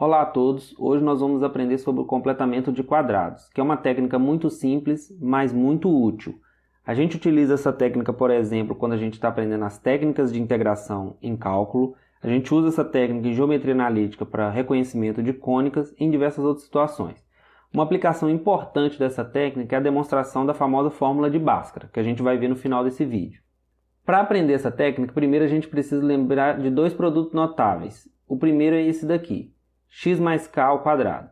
Olá a todos, hoje nós vamos aprender sobre o completamento de quadrados, que é uma técnica muito simples, mas muito útil. A gente utiliza essa técnica, por exemplo, quando a gente está aprendendo as técnicas de integração em cálculo, a gente usa essa técnica em geometria analítica para reconhecimento de cônicas e em diversas outras situações. Uma aplicação importante dessa técnica é a demonstração da famosa fórmula de Bhaskara, que a gente vai ver no final desse vídeo. Para aprender essa técnica, primeiro a gente precisa lembrar de dois produtos notáveis. O primeiro é esse daqui, x mais k ao quadrado.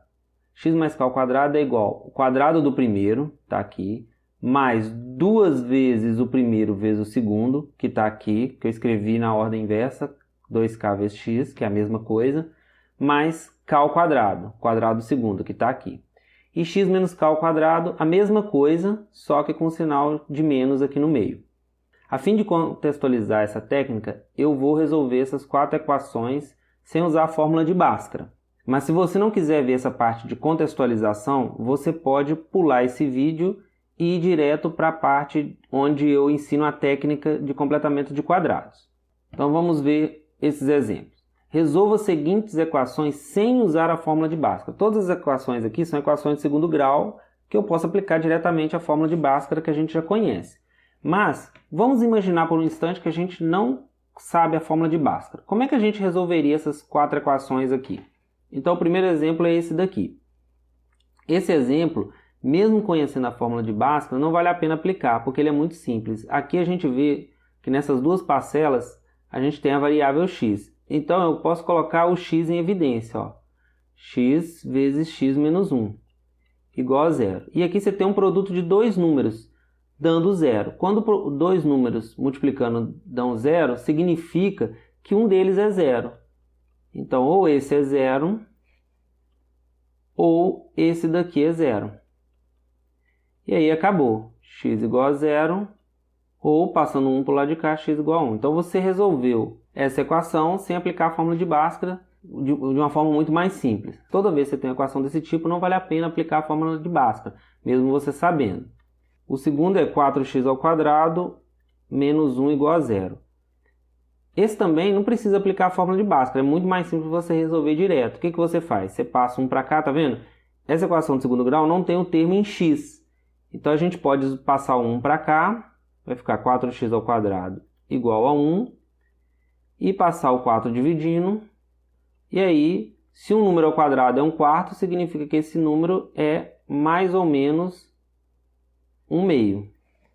X mais k ao quadrado é igual ao quadrado do primeiro, está aqui, mais duas vezes o primeiro vezes o segundo, que está aqui, que eu escrevi na ordem inversa, 2k vezes x, que é a mesma coisa, mais k ao quadrado, quadrado do segundo, que está aqui. E x menos k ao quadrado, a mesma coisa, só que com o sinal de menos aqui no meio. A fim de contextualizar essa técnica, eu vou resolver essas quatro equações sem usar a fórmula de Bhaskara. Mas se você não quiser ver essa parte de contextualização, você pode pular esse vídeo e ir direto para a parte onde eu ensino a técnica de completamento de quadrados. Então vamos ver esses exemplos. Resolva as seguintes equações sem usar a fórmula de Bhaskara. Todas as equações aqui são equações de segundo grau que eu posso aplicar diretamente a fórmula de Bhaskara que a gente já conhece. Mas vamos imaginar por um instante que a gente não sabe a fórmula de Bhaskara. Como é que a gente resolveria essas quatro equações aqui? Então o primeiro exemplo é esse daqui. Esse exemplo, mesmo conhecendo a fórmula de Bhaskara, não vale a pena aplicar, porque ele é muito simples. Aqui a gente vê que nessas duas parcelas a gente tem a variável x. Então eu posso colocar o x em evidência. Ó. X vezes x menos 1 igual a zero. E aqui você tem um produto de dois números dando zero. Quando dois números multiplicando dão zero, significa que um deles é zero. Então, ou esse é zero, ou esse daqui é zero. E aí acabou. X igual a zero, ou passando 1 para o lado de cá, x igual a 1. Então, você resolveu essa equação sem aplicar a fórmula de Bhaskara de uma forma muito mais simples. Toda vez que você tem uma equação desse tipo, não vale a pena aplicar a fórmula de Bhaskara, mesmo você sabendo. O segundo é 4x ao quadrado menos 1 igual a zero. Esse também não precisa aplicar a fórmula de Bhaskara, é muito mais simples você resolver direto. O que você faz? Você passa 1 para cá, tá vendo? Essa equação de segundo grau não tem o termo em x. Então a gente pode passar 1 para cá, vai ficar 4x ao quadrado igual a 1. E passar o 4 dividindo. E aí, se um número ao quadrado é 1/4, significa que esse número é mais ou menos 1/2.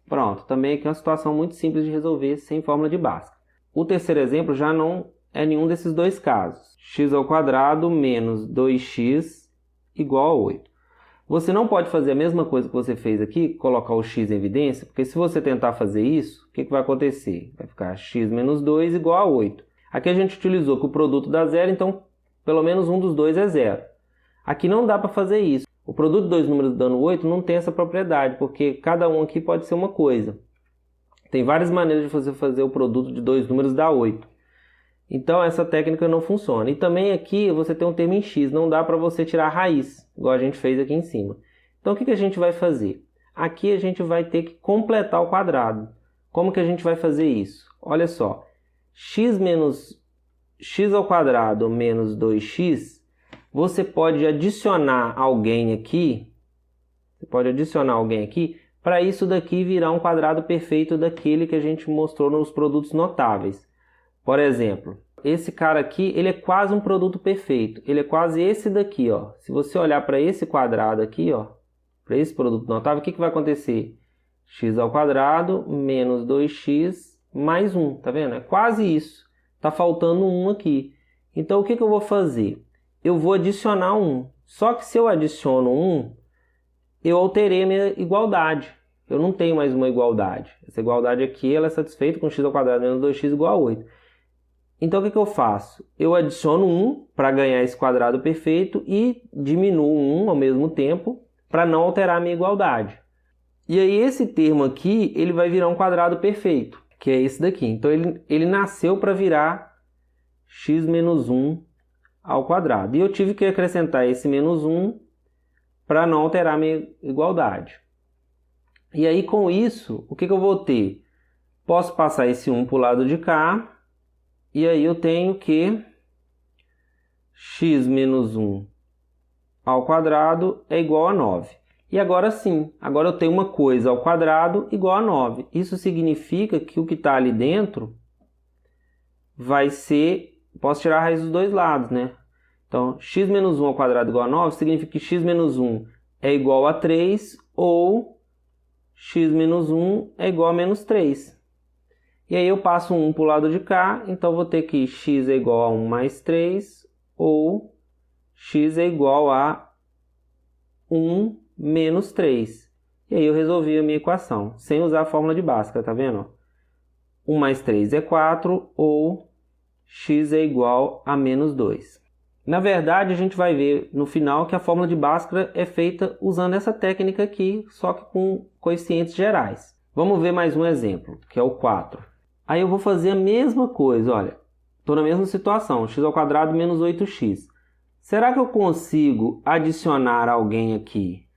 Pronto, também aqui é uma situação muito simples de resolver sem fórmula de Bhaskara. O terceiro exemplo já não é nenhum desses dois casos. X ao quadrado menos 2x igual a 8. Você não pode fazer a mesma coisa que você fez aqui, colocar o x em evidência, porque se você tentar fazer isso, o que vai acontecer? Vai ficar x menos 2 igual a 8. Aqui a gente utilizou que o produto dá zero, então pelo menos um dos dois é zero. Aqui não dá para fazer isso. O produto de dois números dando 8 não tem essa propriedade, porque cada um aqui pode ser uma coisa. Tem várias maneiras de você fazer o produto de dois números dar 8. Então essa técnica não funciona. E também aqui você tem um termo em x, não dá para você tirar a raiz, igual a gente fez aqui em cima. Então o que a gente vai fazer? Aqui a gente vai ter que completar o quadrado. Como que a gente vai fazer isso? Olha só, x ao quadrado menos 2x, você pode adicionar alguém aqui, para isso daqui virar um quadrado perfeito daquele que a gente mostrou nos produtos notáveis. Por exemplo, esse cara aqui, ele é quase um produto perfeito. Ele é quase esse daqui, ó. Se você olhar para esse quadrado aqui, ó, para esse produto notável, o que vai acontecer? X ao quadrado menos 2x mais 1, tá vendo? É quase isso. Tá faltando 1 aqui. Então, o que eu vou fazer? Eu vou adicionar 1. Só que se eu adiciono 1, eu alterei a minha igualdade. Eu não tenho mais uma igualdade. Essa igualdade aqui ela é satisfeita com x ao quadrado menos 2x igual a 8. Então o que eu faço? Eu adiciono 1 para ganhar esse quadrado perfeito e diminuo 1 ao mesmo tempo para não alterar a minha igualdade. E aí esse termo aqui ele vai virar um quadrado perfeito, que é esse daqui. Então ele nasceu para virar x menos 1 ao quadrado. E eu tive que acrescentar esse menos 1 para não alterar a minha igualdade. E aí, com isso, o que eu vou ter? Posso passar esse 1 para o lado de cá, e aí eu tenho que x menos 1 ao quadrado é igual a 9. E agora sim, agora eu tenho uma coisa ao quadrado igual a 9. Isso significa que o que está ali dentro vai ser... Posso tirar a raiz dos dois lados, né? Então, x menos 1 ao quadrado igual a 9 significa que x menos 1 é igual a 3 ou x menos 1 é igual a menos 3. E aí eu passo 1 para o lado de cá, então vou ter que x é igual a 1 mais 3 ou x é igual a 1 menos 3. E aí eu resolvi a minha equação, sem usar a fórmula de Bhaskara, tá vendo? 1 mais 3 é 4 ou x é igual a menos 2. Na verdade, a gente vai ver no final que a fórmula de Bhaskara é feita usando essa técnica aqui, só que com coeficientes gerais. Vamos ver mais um exemplo, que é o 4. Aí eu vou fazer a mesma coisa, olha. Estou na mesma situação, x ao quadrado menos 8x. Será que eu consigo adicionar alguém aqui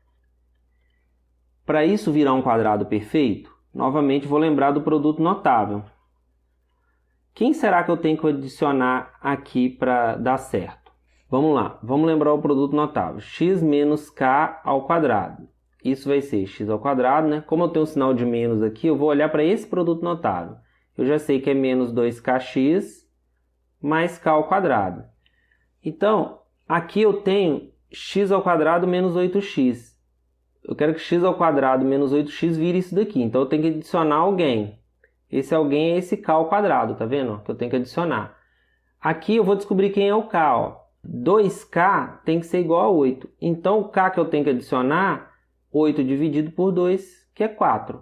para isso virar um quadrado perfeito? Novamente, vou lembrar do produto notável. Quem será que eu tenho que adicionar aqui para dar certo? Vamos lá, vamos lembrar o produto notável. X menos k ao quadrado. Isso vai ser x ao quadrado, né? Como eu tenho um sinal de menos aqui, eu vou olhar para esse produto notável. Eu já sei que é menos 2kx mais k ao quadrado. Então, aqui eu tenho x ao quadrado menos 8x. Eu quero que x ao quadrado menos 8x vire isso daqui. Então, eu tenho que adicionar alguém. Esse alguém é esse k ao quadrado, tá vendo? Que eu tenho que adicionar. Aqui eu vou descobrir quem é o k, ó. 2k tem que ser igual a 8. Então, o k que eu tenho que adicionar, 8 dividido por 2, que é 4.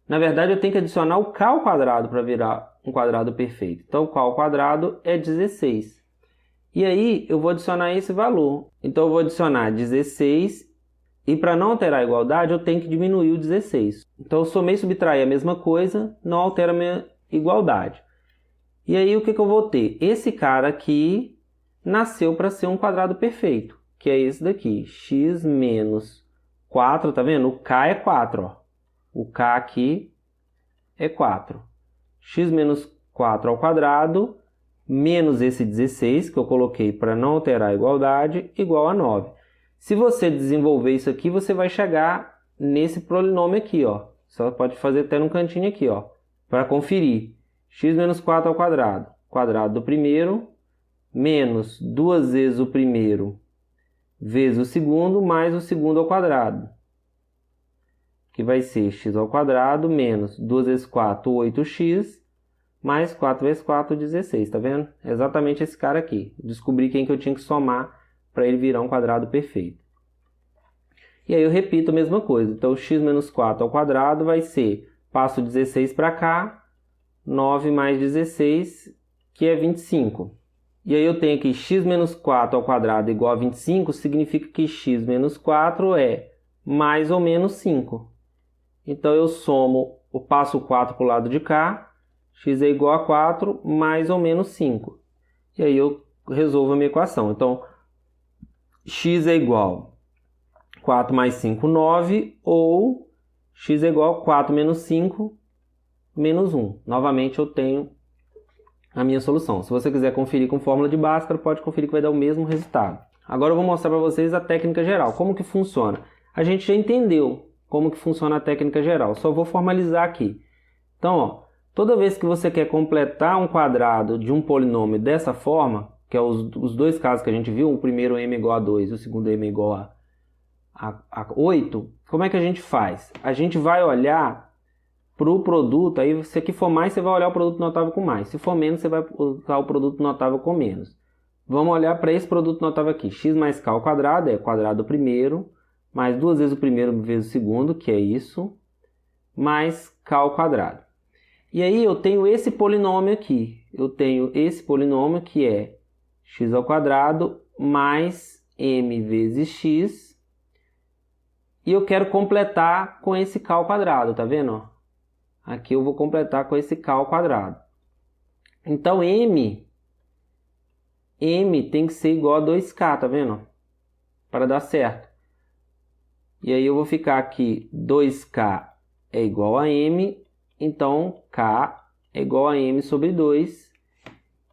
Na verdade, eu tenho que adicionar o k ao quadrado para virar um quadrado perfeito. Então, o k ao quadrado é 16. E aí, eu vou adicionar esse valor. Então, eu vou adicionar 16. E para não alterar a igualdade, eu tenho que diminuir o 16. Então, eu somei e subtrair a mesma coisa, não altera a minha igualdade. E aí, o que eu vou ter? Esse cara aqui nasceu para ser um quadrado perfeito, que é esse daqui, x menos 4, tá vendo? O k é 4, ó. O k aqui é 4. X menos 4 ao quadrado, menos esse 16, que eu coloquei para não alterar a igualdade, igual a 9. Se você desenvolver isso aqui, você vai chegar nesse polinômio aqui, ó. Só pode fazer até no cantinho aqui, ó, para conferir. X menos 4 ao quadrado, quadrado do primeiro, menos 2 vezes o primeiro vezes o segundo, mais o segundo ao quadrado, que vai ser x ao quadrado menos 2 vezes 4, 8x, mais 4 vezes 4, 16, tá vendo? É exatamente esse cara aqui. Descobri quem que eu tinha que somar para ele virar um quadrado perfeito. E aí eu repito a mesma coisa. Então, x menos 4 ao quadrado vai ser, passo 16 para cá, 9 mais 16, que é 25. E aí eu tenho aqui x menos 4 ao quadrado igual a 25, significa que x menos 4 é mais ou menos 5. Então eu passo o 4 para o lado de cá, x é igual a 4 mais ou menos 5. E aí eu resolvo a minha equação. Então, x é igual a 4 mais 5, 9, ou x é igual a 4 menos 5, menos 1. Novamente eu tenho a minha solução. Se você quiser conferir com fórmula de Bhaskara, pode conferir que vai dar o mesmo resultado. Agora eu vou mostrar para vocês a técnica geral, como que funciona. A gente já entendeu como que funciona a técnica geral, só vou formalizar aqui. Então, ó, toda vez que você quer completar um quadrado de um polinômio dessa forma, que é os dois casos que a gente viu, o primeiro m igual a 2 e o segundo m igual a 8, como é que a gente faz? A gente vai olhar para o produto, aí se aqui for mais, você vai olhar o produto notável com mais. Se for menos, você vai usar o produto notável com menos. Vamos olhar para esse produto notável aqui. X mais k ao quadrado é o quadrado do primeiro, mais 2 vezes o primeiro vezes o segundo, que é isso, mais k ao quadrado. E aí eu tenho esse polinômio aqui. Eu tenho esse polinômio que é x ao quadrado mais m vezes x. E eu quero completar com esse k ao quadrado, tá vendo? Aqui eu vou completar com esse k ao quadrado. Então, m tem que ser igual a 2k, tá vendo? Para dar certo. E aí eu vou ficar aqui, 2k é igual a m, então k é igual a m sobre 2.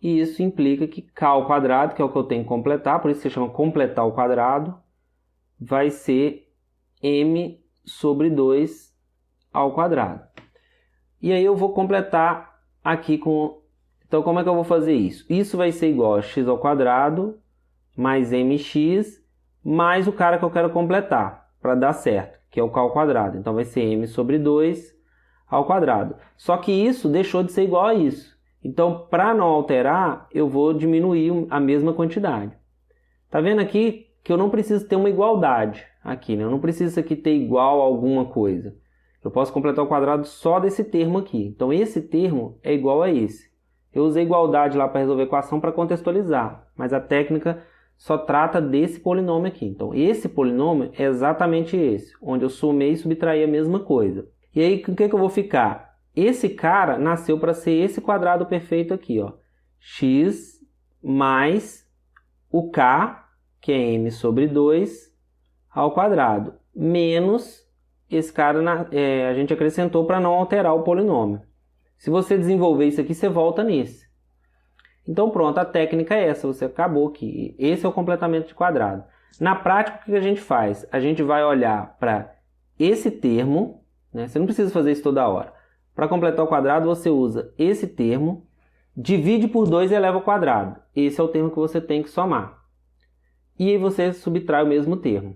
e isso implica que k ao quadrado, que é o que eu tenho que completar, por isso se chama completar o quadrado, vai ser m sobre 2 ao quadrado. E aí eu vou completar aqui com... Então, como é que eu vou fazer isso? Isso vai ser igual a x ao quadrado mais mx mais o cara que eu quero completar, para dar certo, que é o k ao quadrado. Então, vai ser m sobre 2 ao quadrado. Só que isso deixou de ser igual a isso. Então, para não alterar, eu vou diminuir a mesma quantidade. Tá vendo aqui que eu não preciso ter uma igualdade aqui, né? Eu não preciso isso aqui ter igual a alguma coisa. Eu posso completar o quadrado só desse termo aqui. Então, esse termo é igual a esse. Eu usei igualdade lá para resolver a equação para contextualizar, mas a técnica só trata desse polinômio aqui. Então, esse polinômio é exatamente esse, onde eu somei e subtraí a mesma coisa. E aí, com o que eu vou ficar? Esse cara nasceu para ser esse quadrado perfeito aqui, ó. X mais o k, que é m sobre 2, ao quadrado, menos esse cara a gente acrescentou para não alterar o polinômio. Se você desenvolver isso aqui, você volta nesse. Então pronto, a técnica é essa, você acabou aqui. Esse é o completamento de quadrado. Na prática, o que a gente faz? A gente vai olhar para esse termo, né? Você não precisa fazer isso toda hora. Para completar o quadrado, você usa esse termo, divide por 2 e eleva ao quadrado. Esse é o termo que você tem que somar. E aí você subtrai o mesmo termo.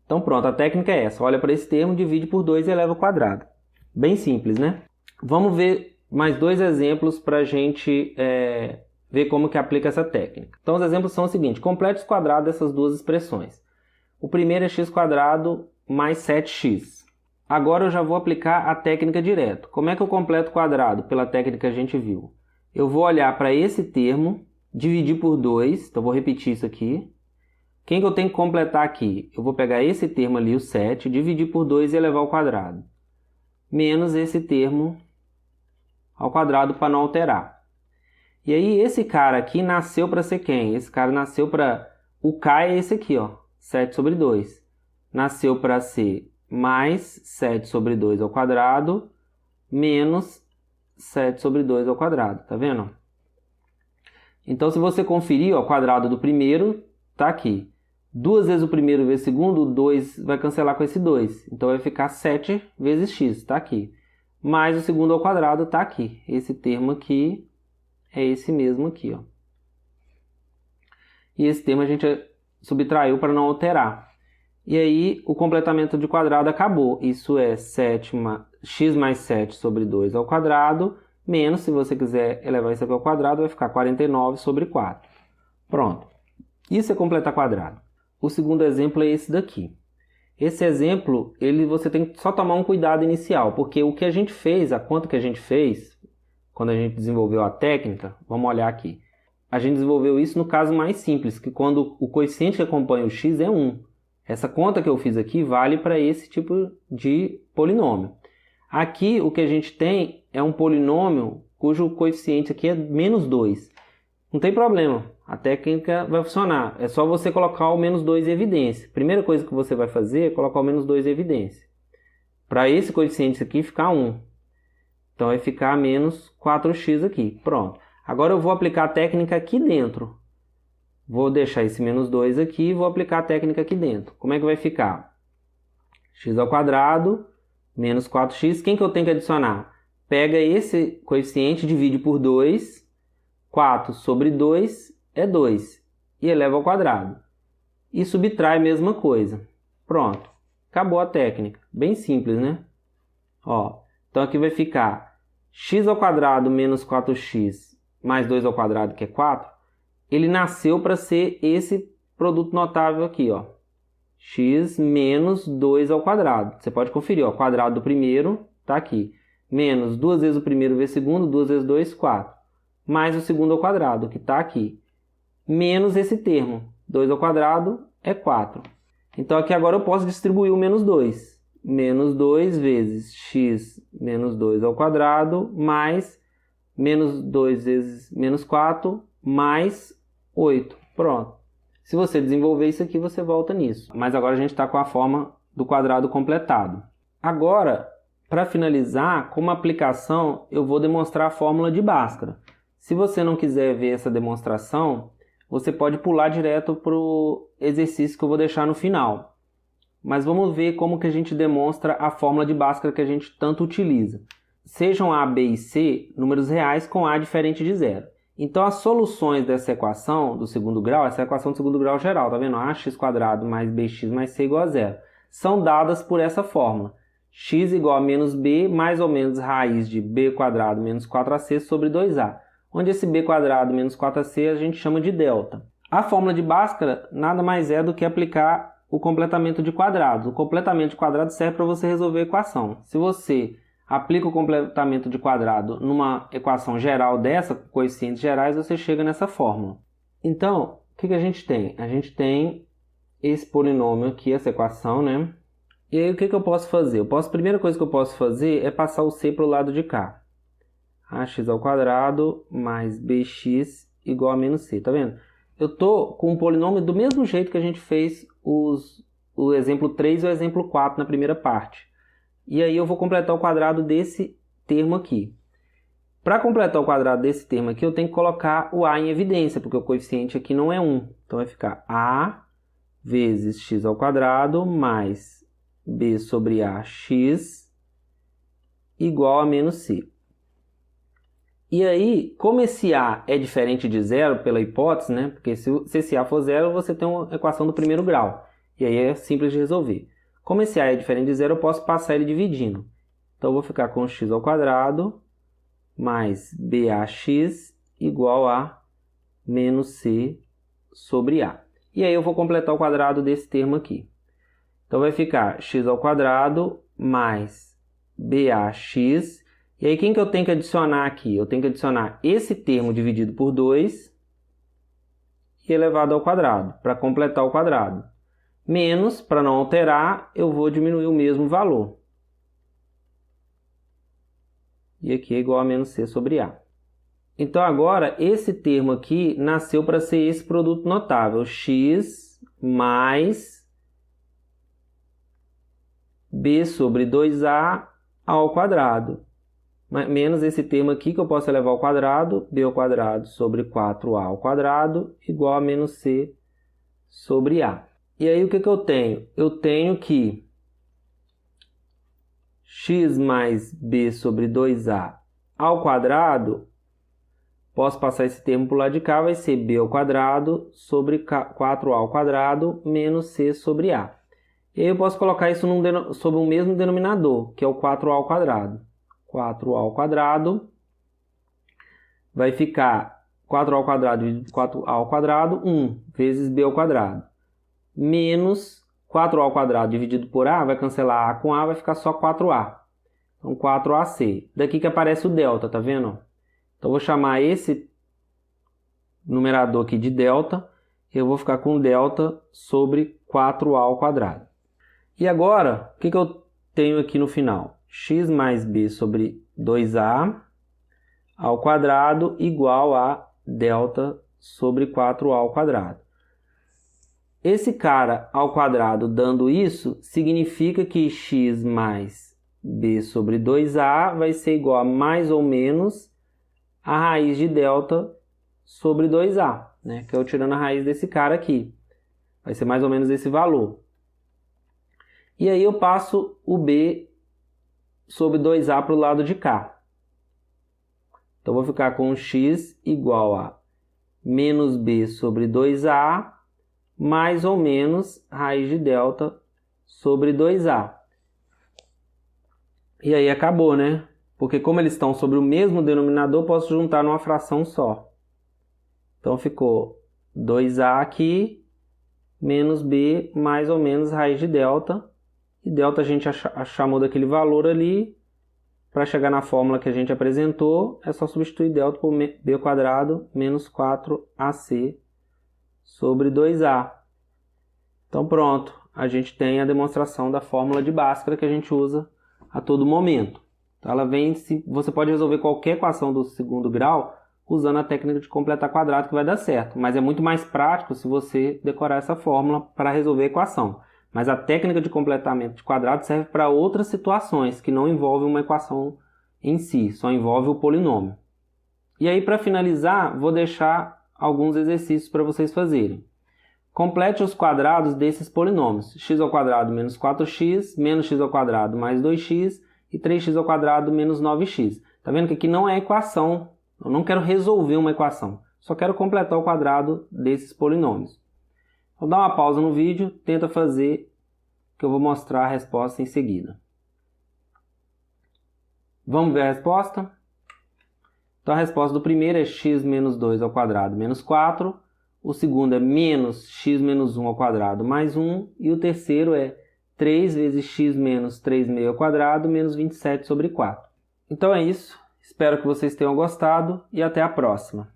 Então pronto, a técnica é essa. Olha para esse termo, divide por 2 e eleva ao quadrado. Bem simples, né? Vamos ver mais dois exemplos para a gente ver como que aplica essa técnica. Então os exemplos são o seguinte: complete os quadrados dessas duas expressões. O primeiro é x² mais 7x. Agora eu já vou aplicar a técnica direto. Como é que eu completo o quadrado? Pela técnica que a gente viu. Eu vou olhar para esse termo, dividir por 2, então vou repetir isso aqui. Quem que eu tenho que completar aqui? Eu vou pegar esse termo ali, o 7, dividir por 2 e elevar ao quadrado. Menos esse termo ao quadrado para não alterar. E aí esse cara aqui nasceu para ser quem? Esse cara nasceu para... O k é esse aqui, ó, 7 sobre 2. Nasceu para ser mais 7 sobre 2 ao quadrado menos 7 sobre 2 ao quadrado. Tá vendo? Então, se você conferir, ó, o quadrado do primeiro está aqui. 2 vezes o primeiro vezes o segundo, o 2 vai cancelar com esse 2. Então, vai ficar 7 vezes x, está aqui. Mais o segundo ao quadrado está aqui. Esse termo aqui é esse mesmo aqui, ó. E esse termo a gente subtraiu para não alterar. E aí, o completamento de quadrado acabou. Isso é x mais 7 sobre 2 ao quadrado, menos, se você quiser elevar isso aqui ao quadrado, vai ficar 49 sobre 4. Pronto. Isso é completar quadrado. O segundo exemplo é esse daqui. Esse exemplo, você tem que só tomar um cuidado inicial, porque o que a gente fez, a conta que a gente fez, quando a gente desenvolveu a técnica, vamos olhar aqui. A gente desenvolveu isso no caso mais simples, que quando o coeficiente que acompanha o x é 1. Essa conta que eu fiz aqui vale para esse tipo de polinômio. Aqui o que a gente tem é um polinômio cujo coeficiente aqui é menos 2. Não tem problema, a técnica vai funcionar. É só você colocar o menos 2 em evidência. Primeira coisa que você vai fazer é colocar o menos 2 em evidência. Para esse coeficiente aqui ficar 1. Então vai ficar menos 4x aqui. Pronto. Agora eu vou aplicar a técnica aqui dentro. Vou deixar esse menos 2 aqui e vou aplicar a técnica aqui dentro. Como é que vai ficar? X ao quadrado menos 4x. Quem que eu tenho que adicionar? Pega esse coeficiente, divide por 2. 4 sobre 2 é 2. E eleva ao quadrado. E subtrai a mesma coisa. Pronto. Acabou a técnica. Bem simples, né? Ó, então aqui vai ficar x ao quadrado menos 4x mais 2 ao quadrado, que é 4. Ele nasceu para ser esse produto notável aqui, ó. X menos 2 ao quadrado. Você pode conferir, ó, o quadrado do primeiro está aqui. Menos 2 vezes o primeiro vezes o segundo, 2 vezes 2, 4. Mais o segundo ao quadrado, que está aqui. Menos esse termo. 2 ao quadrado é 4. Então aqui agora eu posso distribuir o menos 2. Menos 2 vezes x menos 2 ao quadrado, mais menos 2 vezes menos 4, mais 8. Pronto. Se você desenvolver isso aqui, você volta nisso. Mas agora a gente está com a forma do quadrado completado. Agora, para finalizar, como aplicação, eu vou demonstrar a fórmula de Bhaskara. Se você não quiser ver essa demonstração, você pode pular direto para o exercício que eu vou deixar no final. Mas vamos ver como que a gente demonstra a fórmula de Bhaskara que a gente tanto utiliza. Sejam A, B e C números reais com A diferente de zero. Então, as soluções dessa equação do segundo grau, essa é a equação do segundo grau geral, tá vendo? ax² mais bx mais c igual a zero. São dadas por essa fórmula. X igual a menos b mais ou menos raiz de b² menos 4ac sobre 2a. Onde esse b² menos 4ac a gente chama de delta. A fórmula de Bhaskara nada mais é do que aplicar o completamento de quadrados. O completamento de quadrados serve para você resolver a equação. Se você aplica o completamento de quadrado numa equação geral dessa, com coeficientes gerais, você chega nessa fórmula. Então, o que a gente tem? A gente tem esse polinômio aqui, essa equação, né? E aí, o que eu posso fazer? A primeira coisa que eu posso fazer é passar o c para o lado de cá. ax² mais bx igual a menos c, tá vendo? Eu estou com um polinômio do mesmo jeito que a gente fez o exemplo 3 e o exemplo 4 na primeira parte. E aí eu vou completar o quadrado desse termo aqui. Para completar o quadrado desse termo aqui, eu tenho que colocar o a em evidência, porque o coeficiente aqui não é 1. Então vai ficar a vezes x² mais b sobre ax igual a menos c. E aí, como esse a é diferente de zero pela hipótese, né? Porque se esse a for zero, você tem uma equação do primeiro grau. E aí é simples de resolver. Como esse a é diferente de zero, eu posso passar ele dividindo. Então, eu vou ficar com x² mais bax igual a menos c sobre a. E aí eu vou completar o quadrado desse termo aqui. Então, vai ficar x² mais bax. E aí, quem que eu tenho que adicionar aqui? Eu tenho que adicionar esse termo dividido por 2 e elevado ao quadrado, para completar o quadrado. Menos, para não alterar, eu vou diminuir o mesmo valor. E aqui é igual a menos c sobre a. Então, agora, esse termo aqui nasceu para ser esse produto notável. X mais b sobre 2a ao quadrado. Menos esse termo aqui que eu posso elevar ao quadrado, b² sobre 4a ao quadrado, igual a menos c sobre a. E aí, o que eu tenho? Eu tenho que x mais b sobre 2a ao quadrado, posso passar esse termo para o lado de cá, vai ser b² sobre 4a ao quadrado menos c sobre a. E aí, eu posso colocar isso sobre o mesmo denominador, que é o 4a ao quadrado. 4a ao quadrado vai ficar 4a ao quadrado dividido por 4a ao quadrado, 1 vezes b ao quadrado. Menos 4a ao quadrado dividido por a, vai cancelar a com a, vai ficar só 4a. Então, 4ac. Daqui que aparece o delta, tá vendo? Então, eu vou chamar esse numerador aqui de delta, e eu vou ficar com delta sobre 4a ao quadrado. E agora, o que eu tenho aqui no final? X mais b sobre 2a ao quadrado igual a delta sobre 4a ao quadrado. Esse cara ao quadrado dando isso, significa que x mais b sobre 2a vai ser igual a mais ou menos a raiz de delta sobre 2a, né? Que eu tirando a raiz desse cara aqui. Vai ser mais ou menos esse valor. E aí eu passo o b sobre 2a para o lado de cá. Então, eu vou ficar com x igual a menos b sobre 2a mais ou menos raiz de delta sobre 2a. E aí acabou, né? Porque como eles estão sobre o mesmo denominador, eu posso juntar numa fração só. Então, ficou 2a aqui, menos b mais ou menos raiz de delta. E delta a gente chamou daquele valor ali. Para chegar na fórmula que a gente apresentou, é só substituir delta por b² menos 4ac sobre 2a. Então pronto, a gente tem a demonstração da fórmula de Bhaskara que a gente usa a todo momento. Então, ela vem, você pode resolver qualquer equação do segundo grau usando a técnica de completar quadrado que vai dar certo. Mas é muito mais prático se você decorar essa fórmula para resolver a equação. Mas a técnica de completamento de quadrado serve para outras situações que não envolvem uma equação em si, só envolve o polinômio. E aí, para finalizar, vou deixar alguns exercícios para vocês fazerem. Complete os quadrados desses polinômios. X² menos 4x, menos x² mais 2x e 3x² menos 9x. Tá vendo que aqui não é equação. Eu não quero resolver uma equação. Só quero completar o quadrado desses polinômios. Vou dar uma pausa no vídeo, tenta fazer, que eu vou mostrar a resposta em seguida. Vamos ver a resposta? Então a resposta do primeiro é x menos 2² menos 4. O segundo é menos x menos 1² mais 1. E o terceiro é 3 vezes x menos 3/2² menos 27/4. Então é isso. Espero que vocês tenham gostado e até a próxima.